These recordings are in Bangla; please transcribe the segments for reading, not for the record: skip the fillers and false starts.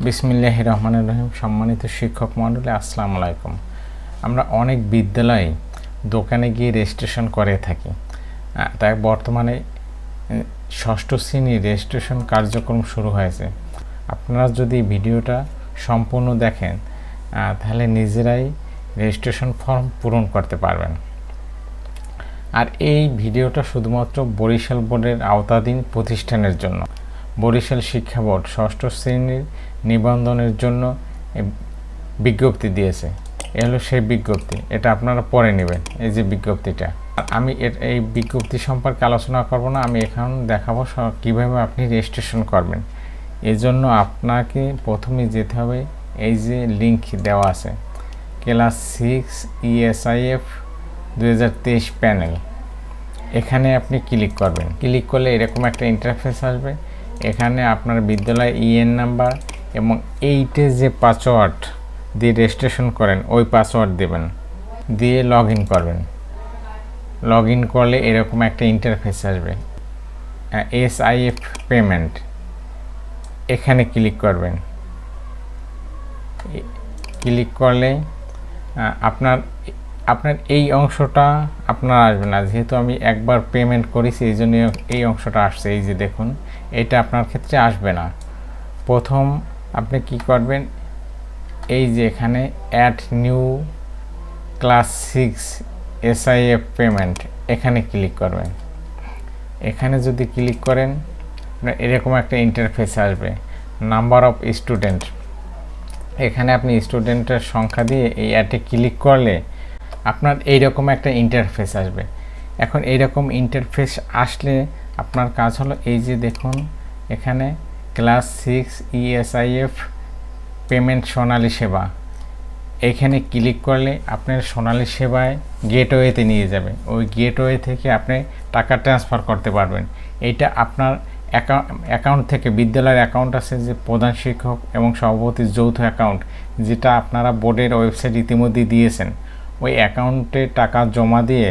বিসমিল্লাহির রহমানির রহিম। সম্মানিত শিক্ষক মণ্ডলী, আসসালামু আলাইকুম। আমরা অনেক বিদ্যালয়ে দোকানে গিয়ে রেজিস্ট্রেশন করে থাকি। তাই বর্তমানে ষষ্ঠ শ্রেণীর রেজিস্ট্রেশন কার্যক্রম শুরু হয়েছে। আপনারা যদি ভিডিওটা সম্পূর্ণ দেখেন তাহলে নিজেরাই রেজিস্ট্রেশন ফর্ম পূরণ করতে পারবেন। আর এই ভিডিওটা শুধুমাত্র বরিশাল বোর্ডের আওতাধীন প্রতিষ্ঠানের জন্য। বরিশাল শিক্ষা বোর্ড ষষ্ঠ শ্রেণীর নিবন্ধনের জন্য বিজ্ঞপ্তি দিয়েছে। এ হলো সেই বিজ্ঞপ্তি, এটা আপনারা পড়ে নেবেন। এই যে বিজ্ঞপ্তিটা, আমি এই বিজ্ঞপ্তি সম্পর্কে আলোচনা করব না, আমি এখন দেখাবো কীভাবে আপনি রেজিস্ট্রেশন করবেন। এজন্য আপনাকে প্রথমে যেতে হবে, এই যে লিঙ্ক দেওয়া আছে ক্লাস 6 ESIF 2023 প্যানেল, এখানে আপনি ক্লিক করবেন। ক্লিক করলে এরকম একটা ইন্টারফেস আসবে। এখানে আপনার বিদ্যালয় ইএন নাম্বার এবং এইটে যে পাসওয়ার্ড দিয়ে রেজিস্ট্রেশন করেন ওই পাসওয়ার্ড দেবেন, দিয়ে লগ ইন করবেন। লগ ইন করলে এরকম একটা ইন্টারফেস আসবে, ESIF পেমেন্ট, এখানে ক্লিক করবেন। ক্লিক করলে আপনার এই অংশটা আপনার আসবে না, যেহেতু আমি একবার পেমেন্ট করেছি এই জন্য এই অংশটা আসছে। এই যে দেখুন, এটা আপনার ক্ষেত্রে আসবে না। প্রথম আপনি কি করবেন, এই যে এখানে add new class 6 ESIF payment, এখানে ক্লিক করবেন। এখানে যদি ক্লিক করেন এরকম একটা ইন্টারফেস আসবে, নাম্বার অফ স্টুডেন্ট। এখানে আপনি স্টুডেন্টের সংখ্যা দিয়ে এই অ্যাডে ক্লিক করলে আপনার এইরকম একটা ইন্টারফেস আসবে। এখন এইরকম ইন্টারফেস আসলে আপনার কাজ হলো, এই যে দেখুন এখানে ক্লাস 6 ESIF পেমেন্ট সোনালী সেবা, এখানে ক্লিক করলে আপনার সোনালী সেবায় গেটওয়েতে নিয়ে যাবে। ওই গেটওয়ে থেকে আপনি টাকা ট্রান্সফার করতে পারবেন। এইটা আপনার অ্যাকাউন্ট থেকে, বিদ্যালয়ের অ্যাকাউন্ট আছে যে প্রধান শিক্ষক এবং সভাপতির যৌথ অ্যাকাউন্ট, যেটা আপনারা বোর্ডের ওয়েবসাইট ইতিমধ্যে দিয়েছেন, ওই অ্যাকাউন্টে টাকা জমা দিয়ে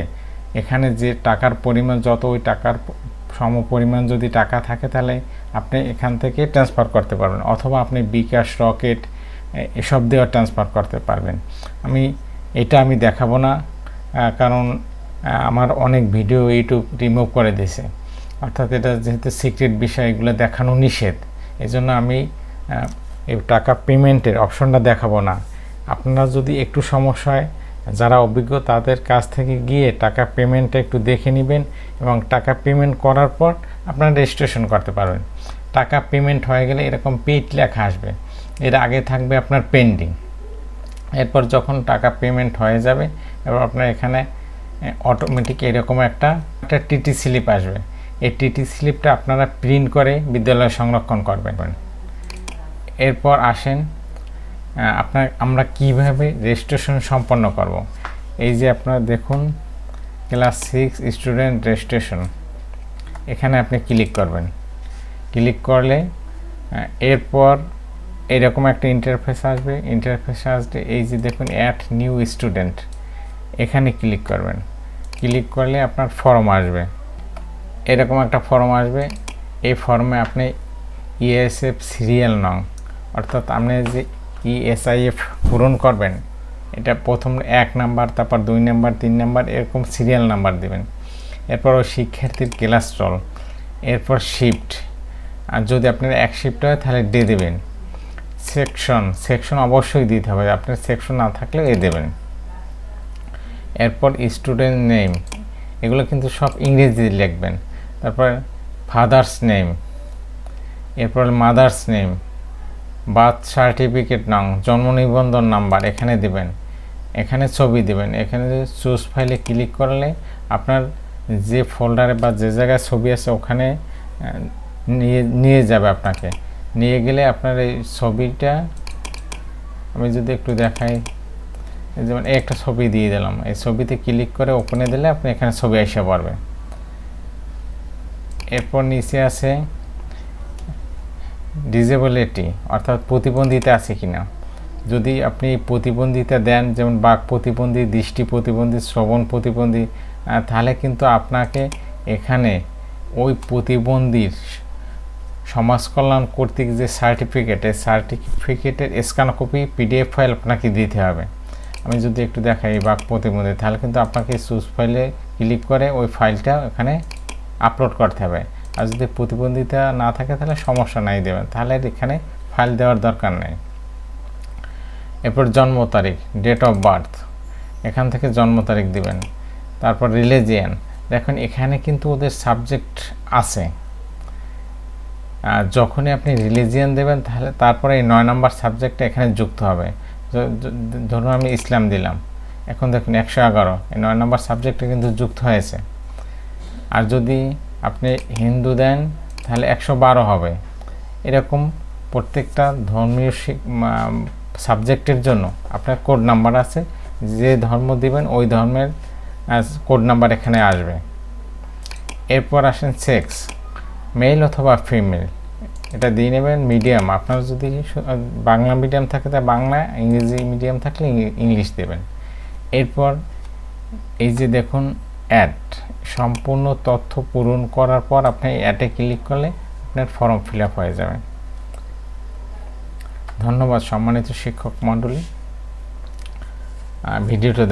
এখানে যে টাকার পরিমাণ যত, ওই টাকার সমপরিমাণ যদি টাকা থাকে তাহলে আপনি এখান থেকে ট্রান্সফার করতে পারবেন, অথবা আপনি বিকাশ, রকেট এসব দিয়েও ট্রান্সফার করতে পারবেন। আমি দেখাবো না, কারণ আমার অনেক ভিডিও ইউটিউব রিমুভ করে দিয়েছে, অর্থাৎ এটা যেহেতু সিক্রেট বিষয়, এগুলো দেখানো নিষেধ। এই জন্য আমি এই টাকা পেমেন্টের অপশনটা দেখাবো না। আপনারা যদি একটু সমস্যা হয়, যারা অভিজ্ঞ তাদের কাছ থেকে গিয়ে টাকা পেমেন্টটা একটু দেখে নেবেন, এবং টাকা পেমেন্ট করার পর আপনারা রেজিস্ট্রেশন করতে পারবেন। টাকা পেমেন্ট হয়ে গেলে এরকম পেইড লেখা আসবে, এর আগে থাকবে আপনার পেন্ডিং। এরপর যখন টাকা পেমেন্ট হয়ে যাবে, এবার আপনার এখানে অটোমেটিক এরকম একটা টিটি স্লিপ আসবে। এই টিটি স্লিপটা আপনারা প্রিন্ট করে বিদ্যালয়ে সংরক্ষণ করবেন। এরপর আসেন আমরা কিভাবে রেজিস্ট্রেশন সম্পন্ন করব। এই যে আপনারা দেখুন ক্লাস 6 স্টুডেন্ট রেজিস্ট্রেশন, এখানে আপনি ক্লিক করবেন। ক্লিক করলে এরপর এরকম একটা ইন্টারফেস আসবে। এই যে দেখুন অ্যাড নিউ স্টুডেন্ট, এখানে ক্লিক করবেন। ক্লিক করলে আপনার ফর্ম আসবে, এরকম একটা ফর্ম আসবে। এই ফর্মে আপনি ESIF সিরিয়াল নং, অর্থাৎ আপনি যে ESIF পূরণ করবেন, এটা প্রথম 1 নাম্বার, তারপর 2 নাম্বার, 3 নাম্বার, এরকম সিরিয়াল নাম্বার দেবেন। এরপর ওই শিক্ষার্থীর ক্লাস রোল, এরপর শিফট, আর যদি আপনার 1 শিফট হয় তাহলে ডে দেবেন। সেকশন অবশ্যই দিতে হবে, আপনার সেকশন না থাকলে দেবেন। এরপর স্টুডেন্ট নেম, এগুলো কিন্তু সব ইংরেজি লিখবেন। তারপর ফাদার্স নেম, এরপর মাদার্স নেম, বার্থ সার্টিফিকেট নং, জন্ম নিবন্ধন নাম্বার এখানে দেবেন। এখানে ছবি দেবেন। এখানে চুজ ফাইলে ক্লিক করলে আপনার যে ফোল্ডারে বা যে জায়গায় ছবি আছে ওখানে নিয়ে যাবে। আপনাকে নিয়ে গেলে আপনার এই ছবিটা, আমি যদি একটু দেখাই, যেমন একটা ছবি দিয়ে দিলাম, এই ছবিতে ক্লিক করে ওপেনে দিলে আপনি এখানে ছবি এসে পড়বে। এরপর নিচে আছে ডিসেবিলিটি, অর্থাৎ প্রতিবন্ধিতা আছে কিনা। যদি আপনি প্রতিবন্ধিতা দেন, যেমন বাক প্রতিবন্ধী, দৃষ্টি প্রতিবন্ধী, শ্রবণ প্রতিবন্ধী, তাহলে কিন্তু আপনাকে এখানে ওই প্রতিবন্ধীর সমাজ কল্যাণ কর্তৃক যে সার্টিফিকেট, এই সার্টিফিকেটের স্ক্যান কপি পিডিএফ ফাইল আপনাকে দিতে হবে। আমি যদি একটু দেখাই বাক প্রতিবন্ধী, তাহলে কিন্তু আপনাকে চুজ ফাইলে ক্লিক করে ওই ফাইলটা এখানে আপলোড করতে হবে। আর যদি প্রতিবন্ধিতা না থাকে তাহলে সমস্যা নাই দেবেন, তাহলে এখানে ফাইল দেওয়ার দরকার নেই। এরপর জন্ম তারিখ, ডেট অফ বার্থ, এখান থেকে জন্ম তারিখ দিবেন। তারপর রিলিজিয়ান, দেখুন এখানে কিন্তু ওদের সাবজেক্ট আছে। যখনই আপনি রিলিজিয়ান দেবেন তাহলে তারপরে এই 9 নম্বর সাবজেক্টটা এখানে যুক্ত হবে। ধরুন আমি ইসলাম দিলাম, এখন দেখুন 111, এই 9 নম্বর সাবজেক্টটা কিন্তু যুক্ত হয়েছে। আর যদি আপনি হিন্দু দেন তাহলে 112 হবে। এরকম প্রত্যেকটা ধর্মীয় সাবজেক্টের জন্য আপনার কোড নাম্বার আছে, যে ধর্ম দিবেন ওই ধর্মের কোড নাম্বার এখানে আসবে। এরপর আসেন সেক্স, মেল অথবা ফিমেল, এটা দিয়ে নেবেন। মিডিয়াম, আপনার যদি বাংলা মিডিয়াম থাকে তা বাংলা, ইংরেজি মিডিয়াম থাকলে ইংলিশ দেবেন। এরপর এই যে দেখুন অ্যাড, সম্পূর্ণ তথ্য পূরণ করার পর আপনি অ্যাডে ক্লিক করলে আপনার ফর্ম ফিল আপ হয়ে যাবে। ধন্যবাদ সম্মানিত শিক্ষক মণ্ডলী, ভিডিওটা